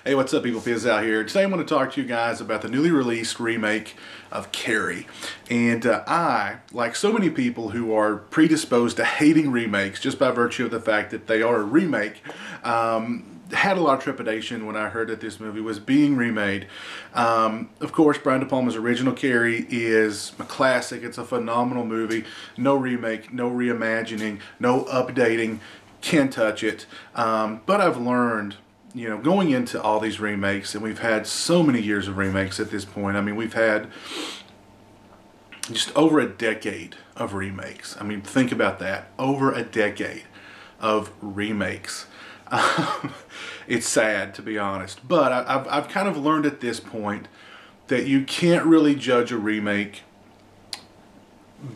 Hey, what's up, people? Fizz out here. Today I'm going to talk to you guys about the newly released remake of Carrie. And I, like so many people who are predisposed to hating remakes just by virtue of the fact that they are a remake, had a lot of trepidation when I heard that this movie was being remade. Of course, Brian De Palma's original Carrie is a classic. It's a phenomenal movie. No remake, no reimagining, no updating. Can't touch it. But I've learned, you know, going into all these remakes, and we've had so many years of remakes at this point. I mean, we've had just over a decade of remakes. I mean, think about that. Over a decade of remakes. It's sad, to be honest. But I've kind of learned at this point that you can't really judge a remake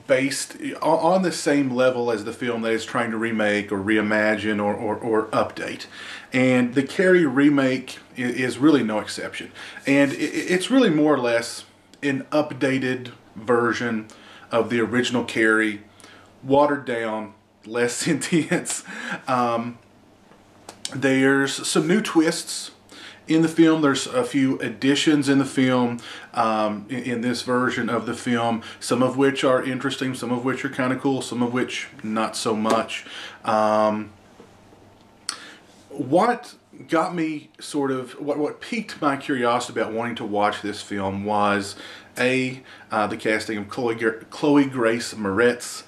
based on the same level as the film that it's trying to remake or reimagine or update. And the Carrie remake is really no exception. And it's really more or less an updated version of the original Carrie, watered down, less intense. There's some new twists in the film. There's a few additions in the film, in this version of the film, some of which are interesting, some of which are kind of cool, some of which not so much. What got me sort of, what piqued my curiosity about wanting to watch this film was the casting of Chloe Grace Moretz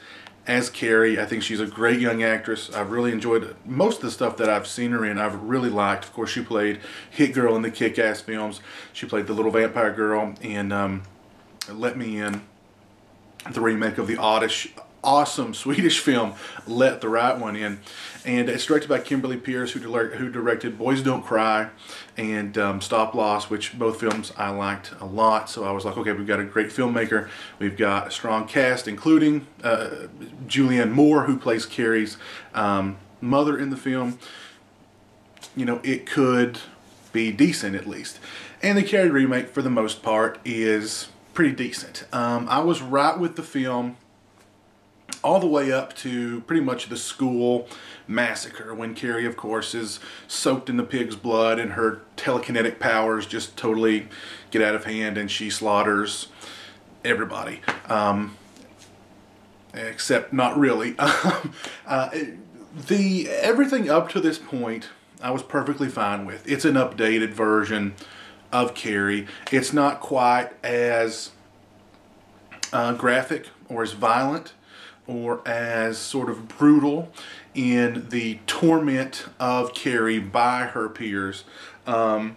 as Carrie. I think she's a great young actress. I've really enjoyed most of the stuff that I've seen her in. I've really liked. Of course, she played Hit Girl in the Kick-Ass films. She played the little vampire girl in Let Me In, the remake of the awesome Swedish film Let the Right One In. And it's directed by Kimberly Pierce, who directed Boys Don't Cry and Stop Loss, which both films I liked a lot. So I was like, okay, we've got a great filmmaker. We've got a strong cast, including Julianne Moore, who plays Carrie's mother in the film. You know, it could be decent at least. And the Carrie remake, for the most part, is pretty decent. I was right with the film all the way up to pretty much the school massacre, when Carrie, of course, is soaked in the pig's blood and her telekinetic powers just totally get out of hand and she slaughters everybody. Except not really. Everything up to this point I was perfectly fine with. It's an updated version of Carrie. It's not quite as graphic or as violent or as sort of brutal in the torment of Carrie by her peers. But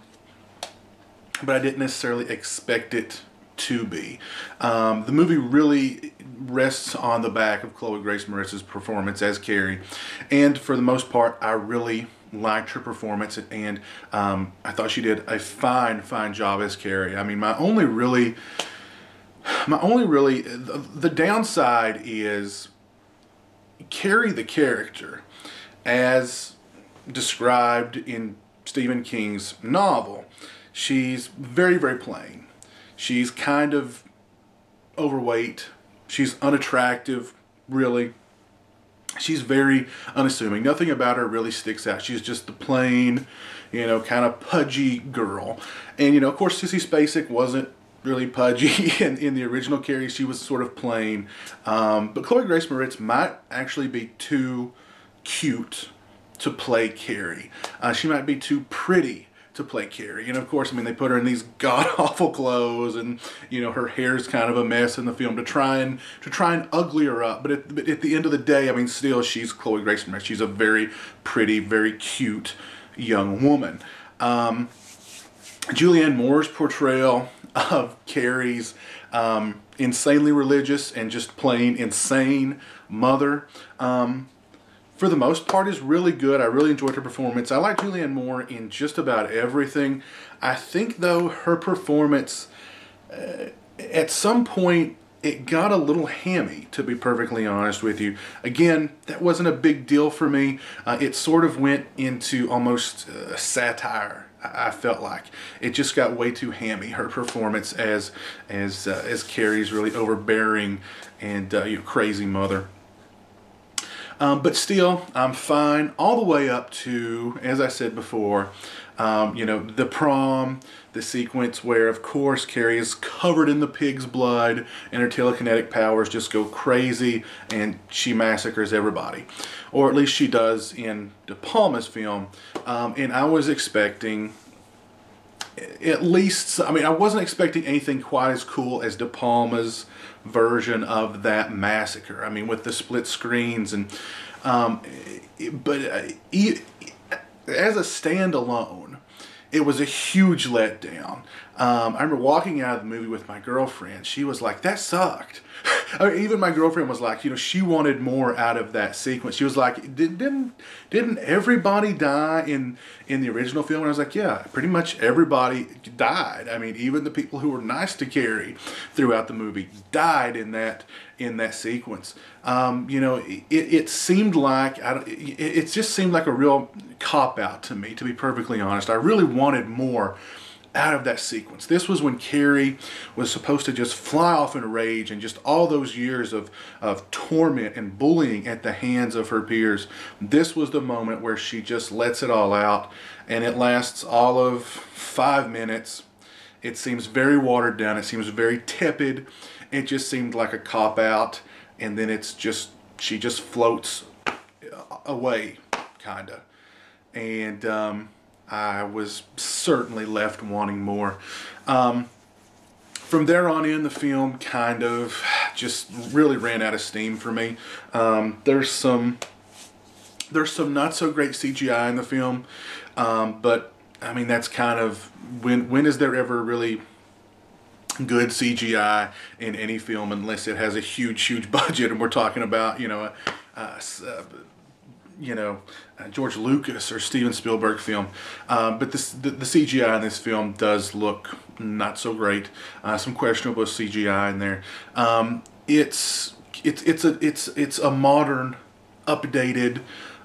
I didn't necessarily expect it to be. The movie really rests on the back of Chloe Grace Moretz's performance as Carrie. And for the most part, I really liked her performance, and I thought she did a fine job as Carrie. I mean, the downside is Carrie the character, as described in Stephen King's novel. She's very plain. She's kind of overweight. She's unattractive, really. She's very unassuming. Nothing about her really sticks out. She's just the plain, you know, kind of pudgy girl. And, you know, of course, Sissy Spacek wasn't really pudgy in the original Carrie. She was sort of plain. But Chloe Grace Moretz might actually be too cute to play Carrie. She might be too pretty to play Carrie. And of course, I mean, they put her in these god-awful clothes, and you know, her hair's kind of a mess in the film to try and ugly her up. But at the end of the day, I mean, still, she's Chloe Grace Moretz. She's a very pretty, very cute young woman. Julianne Moore's portrayal of Carrie's insanely religious and just plain insane mother, for the most part, is really good. I really enjoyed her performance. I like Julianne Moore in just about everything. I think, though, her performance, at some point, it got a little hammy, to be perfectly honest with you. Again, that wasn't a big deal for me. It sort of went into almost satire, I felt like. It just got way too hammy, her performance as Carrie's really overbearing and you know, crazy mother. But still, I'm fine all the way up to, as I said before, You know, the prom, the sequence where, of course, Carrie is covered in the pig's blood and her telekinetic powers just go crazy and she massacres everybody. Or at least she does in De Palma's film. And I was expecting at least, I mean, I wasn't expecting anything quite as cool as De Palma's version of that massacre. I mean, with the split screens and, but as a standalone, it was a huge letdown. I remember walking out of the movie with my girlfriend. She was like, that sucked. I mean, even my girlfriend was like, you know, she wanted more out of that sequence. She was like, didn't everybody die in the original film? And I was like, yeah, pretty much everybody died. I mean, even the people who were nice to Carrie throughout the movie died in that sequence. You know, it seemed like, it just seemed like a real cop-out to me, to be perfectly honest. I really wanted more out of that sequence. This was when Carrie was supposed to just fly off in a rage, and just all those years of torment and bullying at the hands of her peers. This was the moment where she just lets it all out, and it lasts all of 5 minutes. It seems very watered down. It seems very tepid. It just seemed like a cop-out, and then it's just, she just floats away, kinda. And I was certainly left wanting more. From there on in, the film kind of just really ran out of steam for me. There's some not so great CGI in the film, but I mean, that's kind of, when is there ever really good CGI in any film unless it has a huge budget, and we're talking about, you know, George Lucas or Steven Spielberg film. But the CGI in this film does look not so great. Some questionable CGI in there. It's a modern, updated,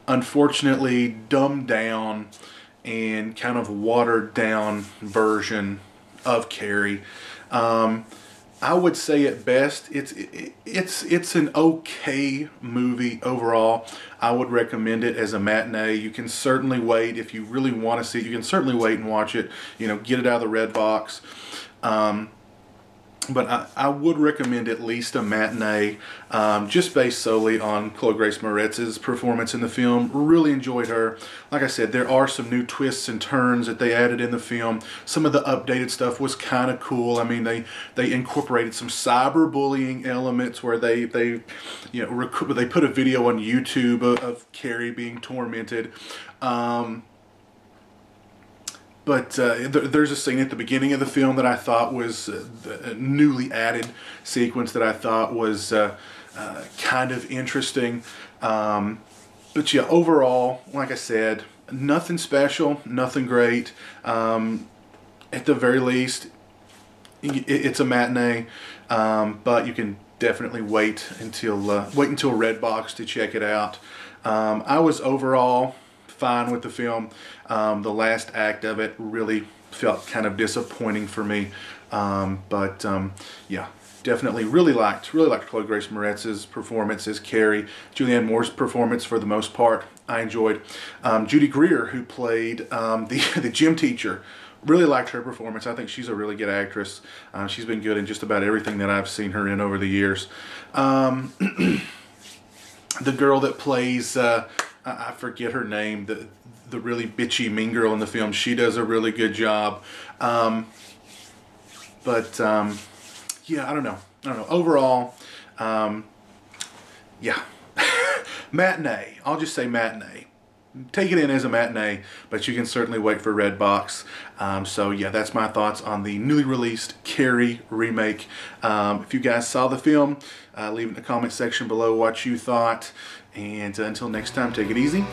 unfortunately dumbed down and kind of watered down version of Carrie. I would say at best it's an okay movie overall. I would recommend it as a matinee. You can certainly wait if you really want to see it. You can certainly wait and watch it. You know, get it out of the red box. But I would recommend at least a matinee, just based solely on Chloe Grace Moretz's performance in the film. Really enjoyed her. Like I said, there are some new twists and turns that they added in the film. Some of the updated stuff was kind of cool. I mean, they incorporated some cyberbullying elements where they you know, they put a video on YouTube of Carrie being tormented. But there's a scene at the beginning of the film that I thought was a newly added sequence that I thought was kind of interesting. But yeah, overall, like I said, nothing special, nothing great. At the very least, it's a matinee, but you can definitely wait until Redbox to check it out. I was overall fine with the film. The last act of it really felt kind of disappointing for me, but yeah, definitely really liked Chloe Grace Moretz's performance as Carrie. Julianne Moore's performance, for the most part, I enjoyed. Judy Greer, who played the gym teacher, really liked her performance. I think she's a really good actress. She's been good in just about everything that I've seen her in over the years. The girl that plays I forget her name, the really bitchy mean girl in the film, she does a really good job. But yeah, I don't know. Overall, yeah, matinee. I'll just say matinee. Take it in as a matinee, but you can certainly wait for Redbox. So yeah, that's my thoughts on the newly released Carrie remake. If you guys saw the film, leave it in the comment section below what you thought. And until next time, take it easy.